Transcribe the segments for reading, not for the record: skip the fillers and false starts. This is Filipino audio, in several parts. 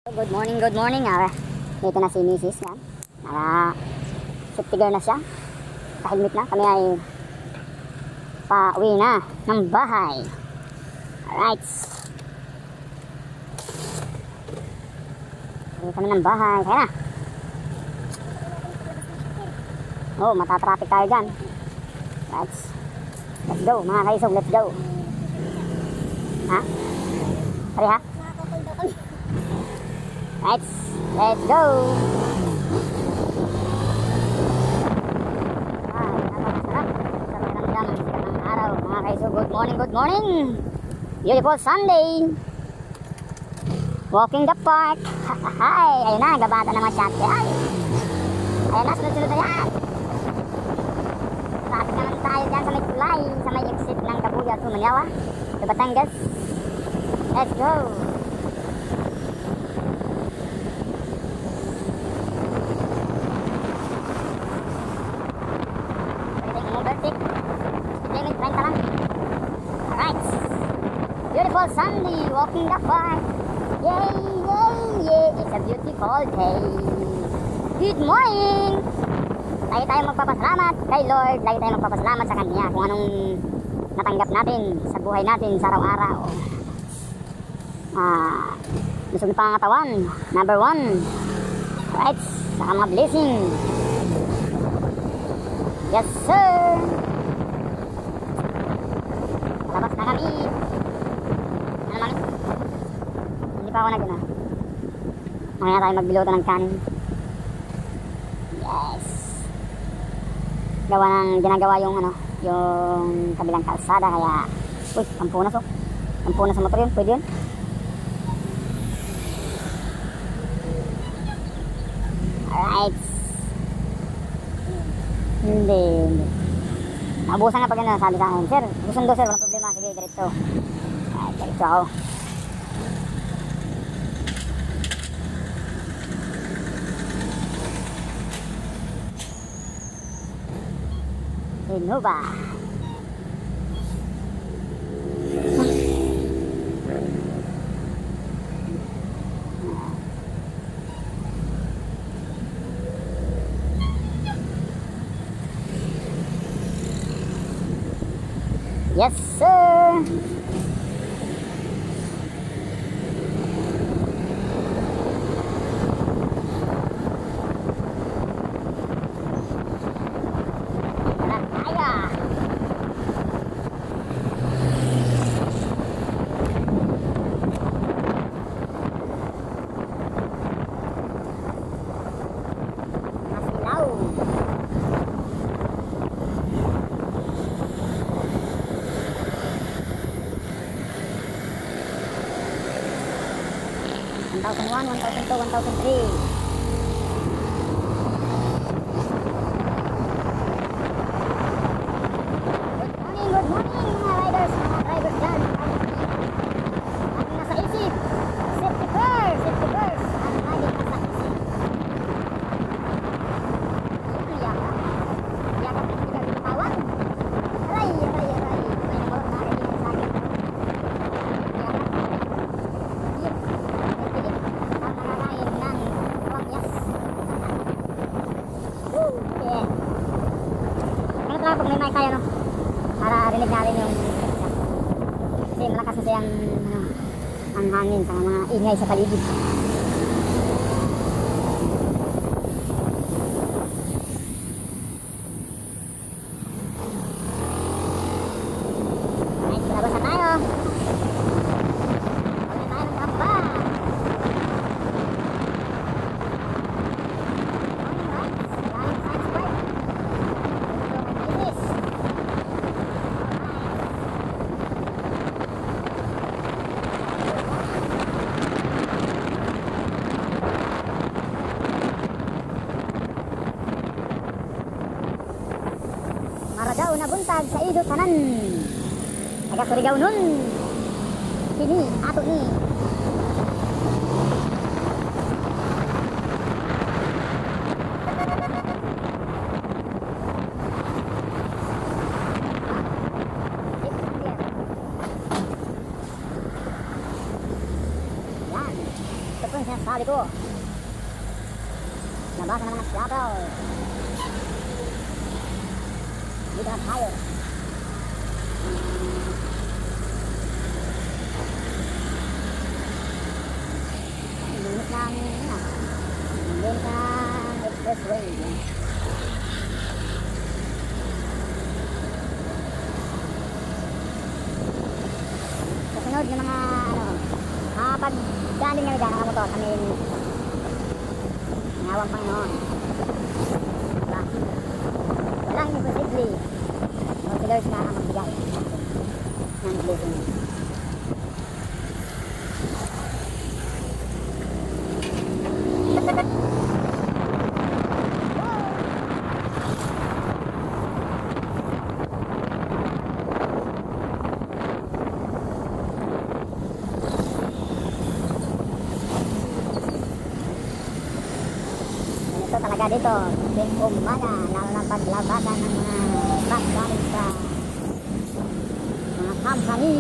Good morning, good morning. Dito na si Mrs. Yan. Safety girl na siya. Kahilmit na. Kami ay pauwi na ng bahay. Alright. Uwi kami ng bahay. Kaya na. Oh, matatraffic tayo dyan. Alright. Let's go mga kaisog. Let's go. Ha? Pari ha? Right, let's go. Napakasarap. Sarap ng araw. Mga kaiso, good morning, good morning. Beautiful Sunday. Walking the park. Hi, ayun na, gabata naman siya. Ay, ayun na, sunod-sunod na yan. Traffic naman tayo dyan sa may tulay, sa may exit ng Kabuya to Manyawa, sa Batangas. Let's go. Alright, beautiful Sunday, walking the park. Yay, yay, yay, it's a beautiful day. Good morning. Lagi tayong magpapasalamat kay Lord. Lagi tayong magpapasalamat sa Kanya kung anong natanggap natin sa buhay natin sa araw-araw. Lusog ng pangatawan, number 1. Alright, saka mga blessing. Yes sir. Labas na kami. Ano naman? Hindi pa ako nag-ano. Mamaya tayo magbiluto ng kanin. Yes. Gawa ng ginagawa yung ano, yung kabilang kalsada kaya uy, pampunas oh. Pampunas sa motor yun, pwede yun. Alright. Hindi. Nabusan nga pag ano, sabi sa akin, sir, gusto sir, walang problema, sige, diretso. Ay, diretso ako. Innova. Yes, sir. One, 1002, 1003. Good morning mga riders, mga drivers dyan. Ang nasa isip, safety first, safety first. Ang laging nasa isip. Ang yakap. Yakap na hindi bitawan. Aray, aray, aray. May namorot na rin yung sa akin. Pag may mic tayo no, para rinig natin yung kasi malakas kasi ang hangin sa mga ingay sa paligid. Ay, labas na tayo. Huwag na tayo magkakaba. Maragaw na buntag sa idot tanan. Taga Surigao nun. Kini ato ni. Yan. Ito po sinasabi ko. Labasan naman ang Seattle. Dito na tayo. Linis na ang expressway. Kasunod yung mga pag galing kami dyan, nakamotor kami ngawang Panginoon. Diba? Walang imposible kung si Lord na ang magbigay ng blessing. Talaga dito, tuwing umaga, lalo na paglabasan ng mga truck galing sa mga company.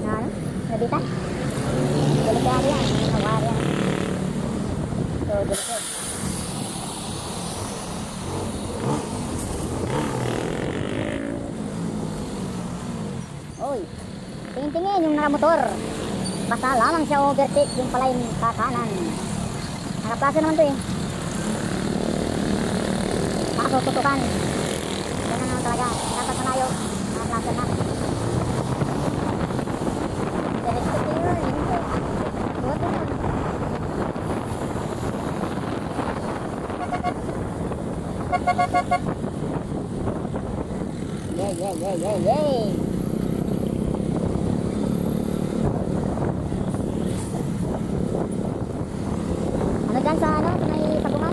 Ano? Nabitan? Delikado yan, nawari yan. So, delikado. Uy, tingin-tingin yung nakamotor. Basta lamang siya overtake, yung pala yung kakanan. Nakaplaso naman to eh. Nakasututukan. Ganun naman talaga. Dapat sanayo. Nakaplaso na. Direct to yun. Buto yun. Yay. Dyan sa ano, sa may Taguman,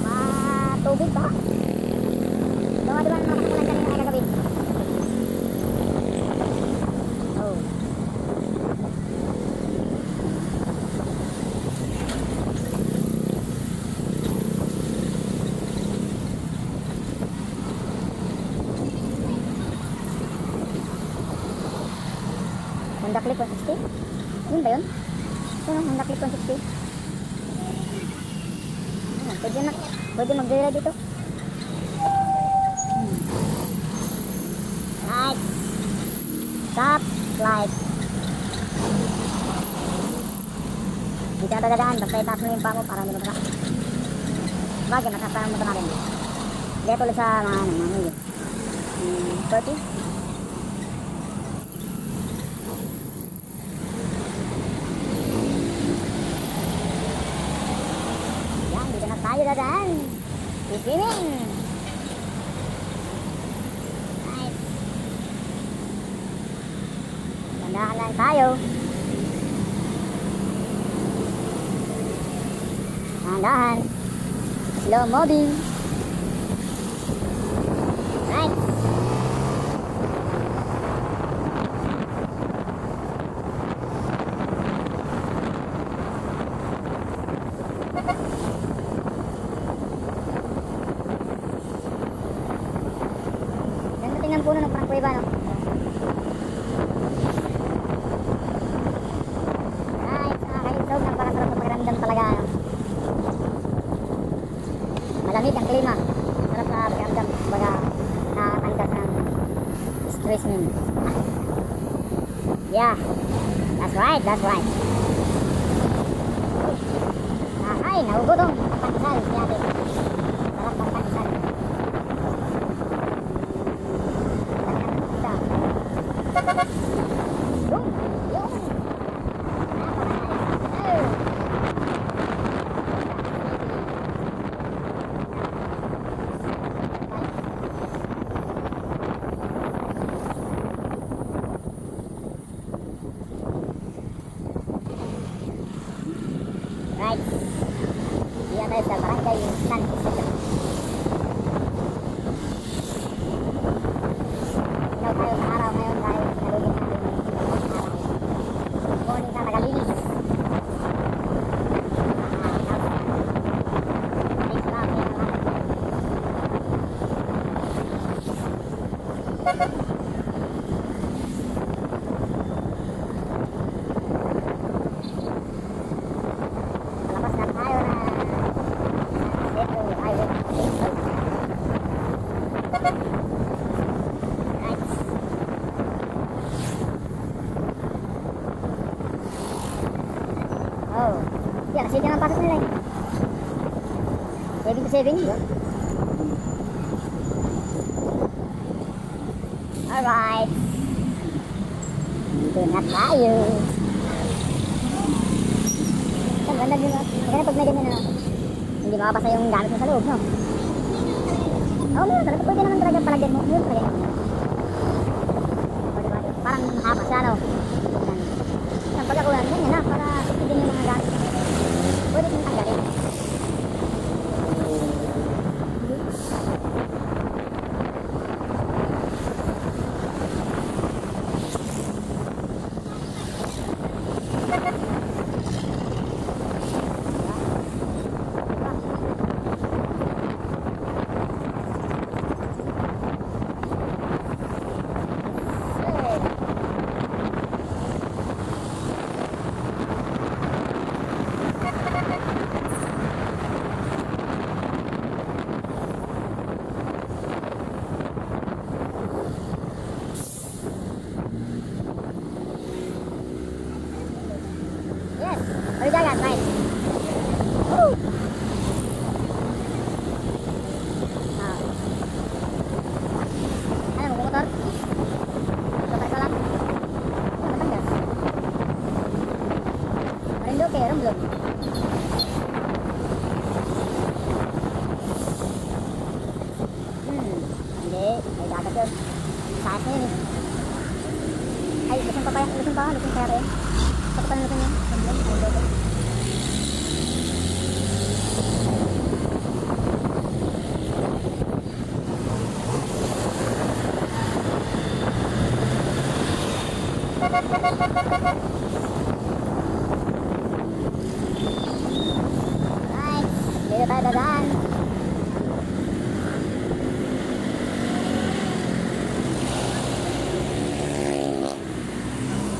matubig ba? Gawa diba ng mga kamulan dyan yung kagabi? Oh. Honda Click 160? Yun ba yun? Yun, Honda Click 160. Pwede mag-dira dito. Right. Stop light. Dito na dadaan, basta itaas mo yung paa mo para hindi matama. Bagay, mataas mo rin. Dito ulit sa mga ano, 30. Tayo dadaan. Swimming. Nice. Gandahan lang tayo. Gandahan. Slow moving. Nice. Tingnan puno ng parang kuweba, no? Nice, nakakaintog ng parang sarap na pakiramdam talaga, no? Malamig ang klima. Sarap na pakiramdam. Baga, nakakatanggal ng stress nun. Yeah, that's right. Ay, naugutong pansal si ate. Sarap ng pansal. Right. Dia tayo sa barangay San Isidro. Ikaw tayo sa araw ngayon dahil nalugin na Oh. Yan, kasi yan ang pasok nila eh. 7 to 7, di ba? Alright. Dito na tayo. Ang ganda din. Maganda pag may ganyan na. Hindi makapasa yung gamit mo sa loob, no? Oo, meron talaga. Pwede naman talaga palagyan mo. Meron talaga. Parang haba siya, no? Yan, pag ako lang, ganyan na. Para din yung mga gamit. Pwede kong tanggalin. Udah jalan, guys. Ano mo motor? Kapag ka lang. Kapag gas. Marindo kayo, rumblog. Hindi. May dagat yun. Taas na yun eh. Ay, lusong pa kaya. Lusong kaya rin. Pagka pa na lusong yun. Rumblog. Right, dito tayo dadaan.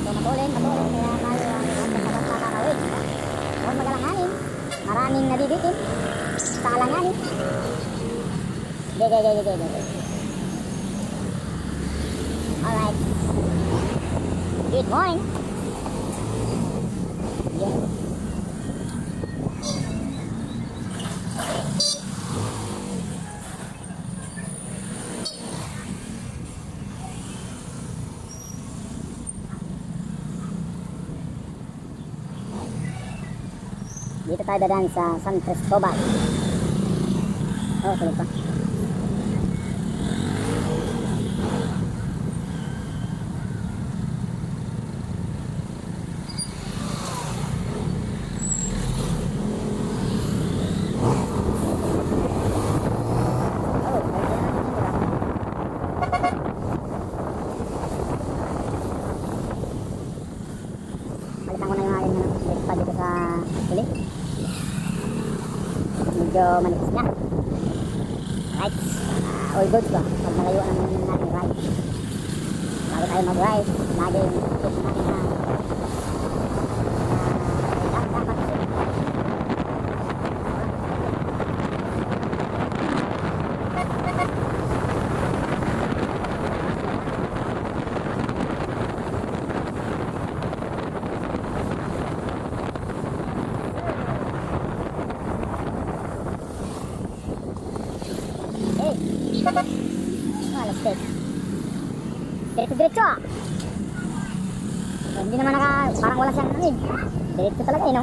So matulin, kaya tayo ang kakawin. Huwag magalanganin. Maraming nabibitin sa alanganin. Gege. Alright. Good morning. Yeah. Dito tayo dadaan sa San Cristobal. Oh, tulog pa. Palitan ko na yung aking pa dito sa huli. Medyo manipis na. Right. All good ba? Pag nalayuan naman natin right. Bago tayo mag-right, laging tip natin na dapat alas 10. Diretso. So, hindi naman parang wala siyang ano eh. Diretso talaga eh, no?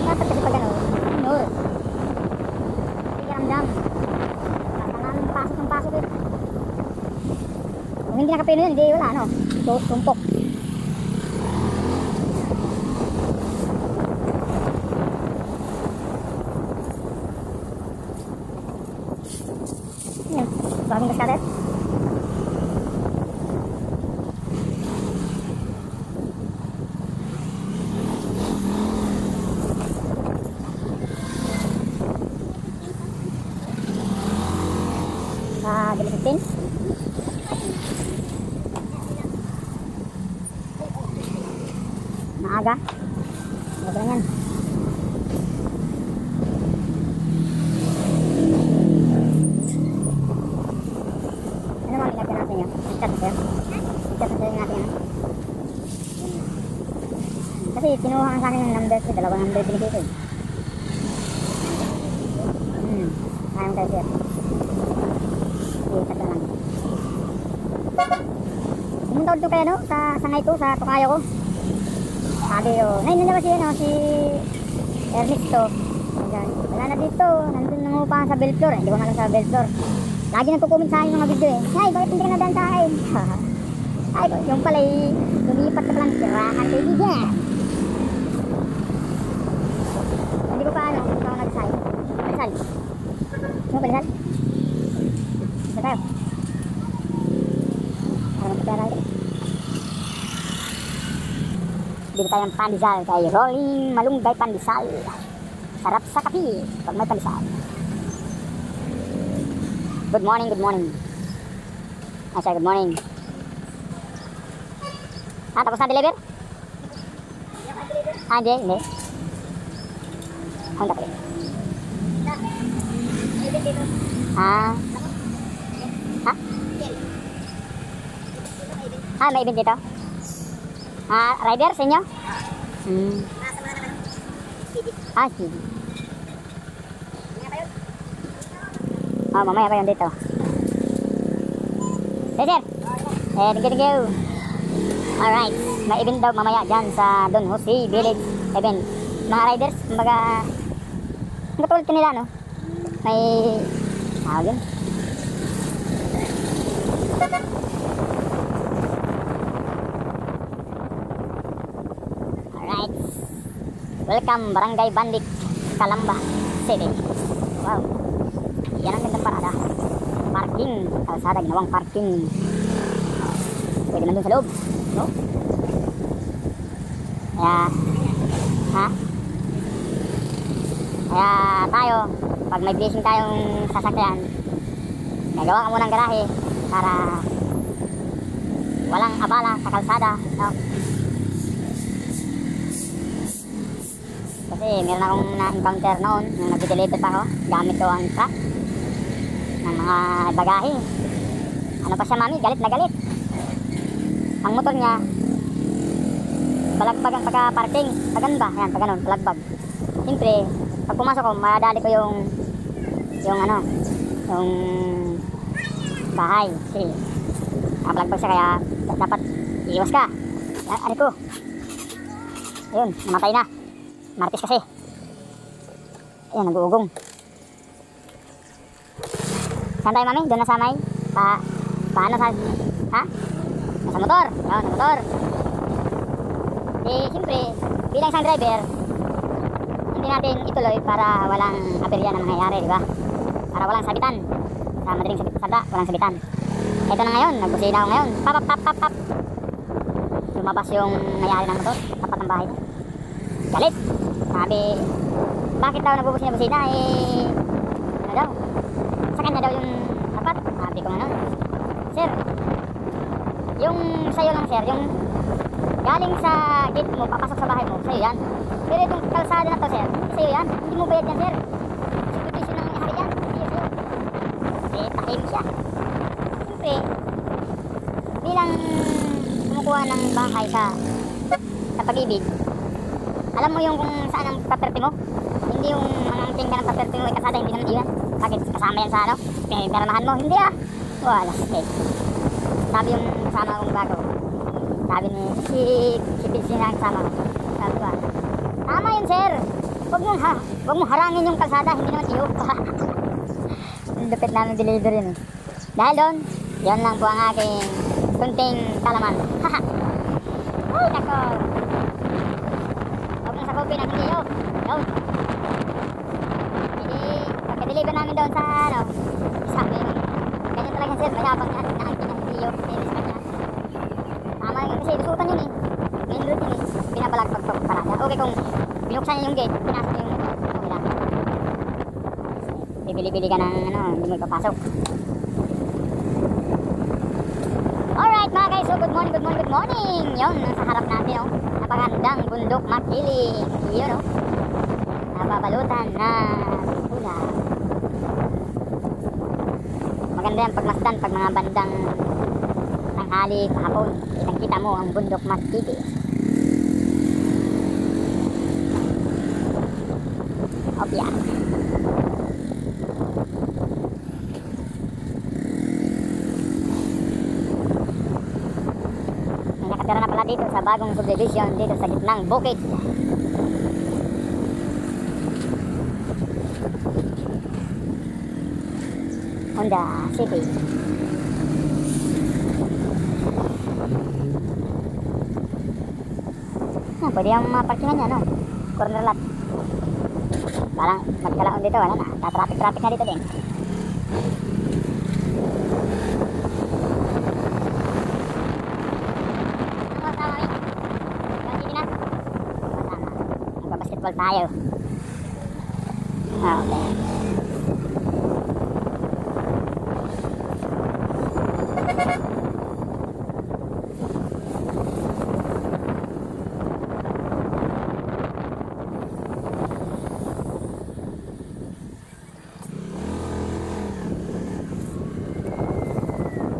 Dapat kasi pag ano, nur. Hindi ramdam. Pasok ng pasok eh. Kung hindi nakapino yun, hindi wala, no? Tumpok. Yan, bagong kaskadet. Sa Dili 15. Maaga. Maaga yan. Ikat natin yan. Kasi kinuha nga sa akin yung number ko, 2 number binigay ko. Ayun tayo sir. Okay, tatlo lang. Pumunta ko kaya no, sa sangay ko, sa tukayo ko. Sabi ko, ngayon na ba si Ernesto? Wala na dito, nandun na mo pa sa bell floor. Hindi ko nga sa bell floor. Lagi nagko-comment sa akin mga video eh. Ay, bakit hindi ka nadaan sa akin? Ay, yung pala lumipat ka lang sirahan kaibigan. Hindi ko pa hindi ko nagsay. Palisal. Ano palisal? Isa tayo. Ano magpapera ito? Bili tayong pandesal kay Rolling Malunggay Pandesal. Sarap sa kape pag may pandesal. Good morning, good morning. Ay, sir, good morning. Tapos na deliver? Hindi, hindi. Honda pa rin. Ha? May event dito? Rider sa inyo? Sige. Mamaya pa yun dito. Sir. Thank you. Alright. May event daw mamaya dyan sa Don Jose Village event. Mga riders, kumbaga ang katulad ko nila, no? May tawag yun. Alright. Welcome Barangay Bandik, Calamba City. Wow. Yan ang gandang parada. Parking, kalsada, ginawang parking. Pwede nandun sa loob, no? Kaya tayo, pag may blessing tayong sasakyan, gagawa ka muna ng garahe para walang abala sa kalsada, no? Kasi meron akong na-encounter noon nung nag-deliver pa ako, gamit ko ang truck ng mga bagahe. Ano pa siya, mami? Galit na galit. Ang motor niya balagbag ang pagka-parking. Pagan ba? Yan, pag ganun, balagbag. Siyempre, pag pumasok ko, madali ko yung bahay. Kasi nakabalagbag siya, kaya dapat iiwas ka. Ano ko? Ayun, namatay na. Martis kasi. Ayun, nag-uugong. Saan tayo, mami? Doon na sa may? Paano sa... Ha? Sa motor. Ayun, sa motor. Siyempre, bilang isang driver, hindi natin ituloy para walang aperya na mangyayari, di ba? Para walang sabitan. Sa madaling sada, walang sabitan. Ito na ngayon, nagbusina ako ngayon. Pap. Lumabas yung mayari ng motor, tapat ng bahay. Galit. Sabi, bakit daw nagbubus niya busina? Ano daw? Sa kanya daw yung tapat. Sabi ko nga nun, sir, yung sa'yo lang sir, yung galing sa gate mo, papasok sa bahay mo, sa'yo yan. Pero itong kalsada na to sir, hindi sa'yo yan. Hindi mo bayad yan sir. Subdivision ng may-ari yan. Hindi sa'yo. Tahim siya. Siyempre, bilang kumukuha ng bahay sa Pag-ibig, alam mo yung kung saan ang property mo. Hindi yung mangangking ka ng property mo, kasada, hindi naman iyan. Bakit? Kasama yan sa pinirmahan mo. Hindi wala. Okay. Sabi yung kasama kong bago, sabi ni si Pinsi na kasama ko, sabi ko, tama yun sir, huwag mong harangin yung kalsada, hindi naman iyo. Lupit namin deliver yun Dahil doon, yun lang po ang aking kunting kalaman. Ay nako, huwag mong sakupin ang hindi iyo. Yun. Pagka-deliver namin doon sa sabi yun, ganyan talaga sir, mayabang yan, naangkin ang hindi iyo. Tama yun kasi lusutan yun main road yun binabalag pagparada. Okay kung binuksan niya yung gate, pinasok niya yung okay lang. Bibili-bili ka ng hindi mo ipapasok. Alright mga guys, so good morning. Yun, nasa harap natin napakagandang bundok Makiling. Yun nababalutan na ulap. Maganda yan pagmasdan pag mga bandang tanghali, kahapon, kitang-kita mo ang bundok Makiling. Sofia. May nakatira na pala dito sa bagong subdivision dito sa gitnang bukid. Honda City. Pwede yung maparkingan niya, no? Corner lot. Parang magkalaon dito, wala na. Tatraffic na dito din. Ano kasama kami? Yung city na? Kasama. Magbabasketball tayo. Okay.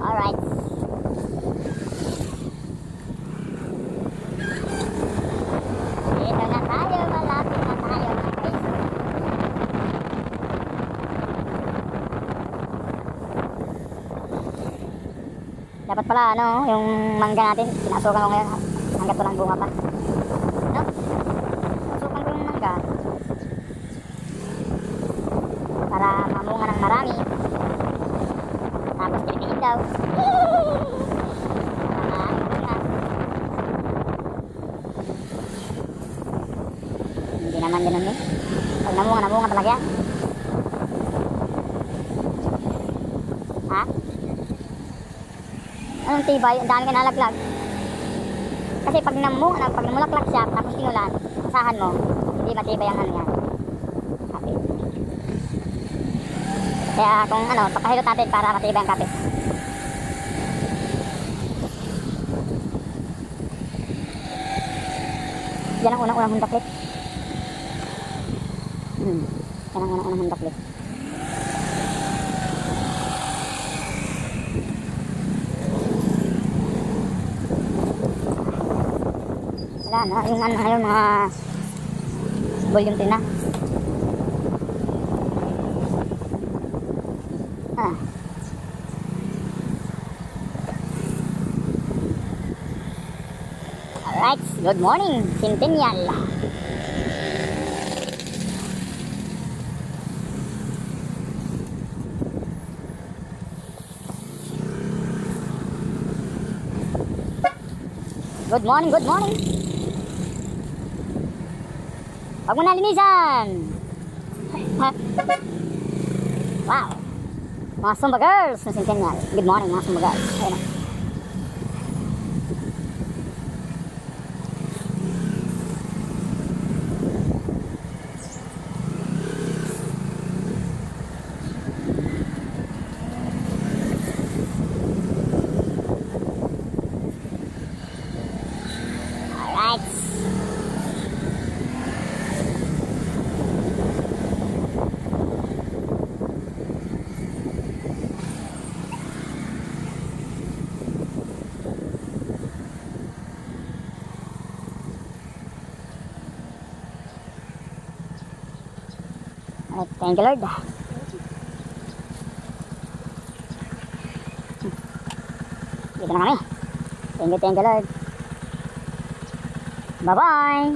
Alright. Dito na tayo, malapit na tayo mga guys. Dapat pala ano, yung mangga natin, pinasukan ko ngayon hanggat walang bunga pa. No? Pasukan ko yung mangga para mamunga ng marami. Tapos pilipiin daw. Hindi naman ganun eh. Pag namunga talaga yan. Ha? Anong tibay? Ang dami ka nalaglag. Kasi pag namulaklak siya, tapos tinulan, asahan mo, hindi matibay ang ano yan. Kapit. Kaya kung ano, papahilot natin para matibay ang kapit. Yan ang unang-unang hundaklit. Yan ang unang-unang hundaklit. Wala na, yung ano ngayon mga volume 3 na. Alright, good morning, Centennial. Good morning, good morning. Huwag mo na linisan. Wow. Mga Sumba girls ng Centennial. Good morning mga Sumba girls. Ayun na. Alright. Thank you, Lord. Dito na kami. Thank you, Lord. Bye-bye.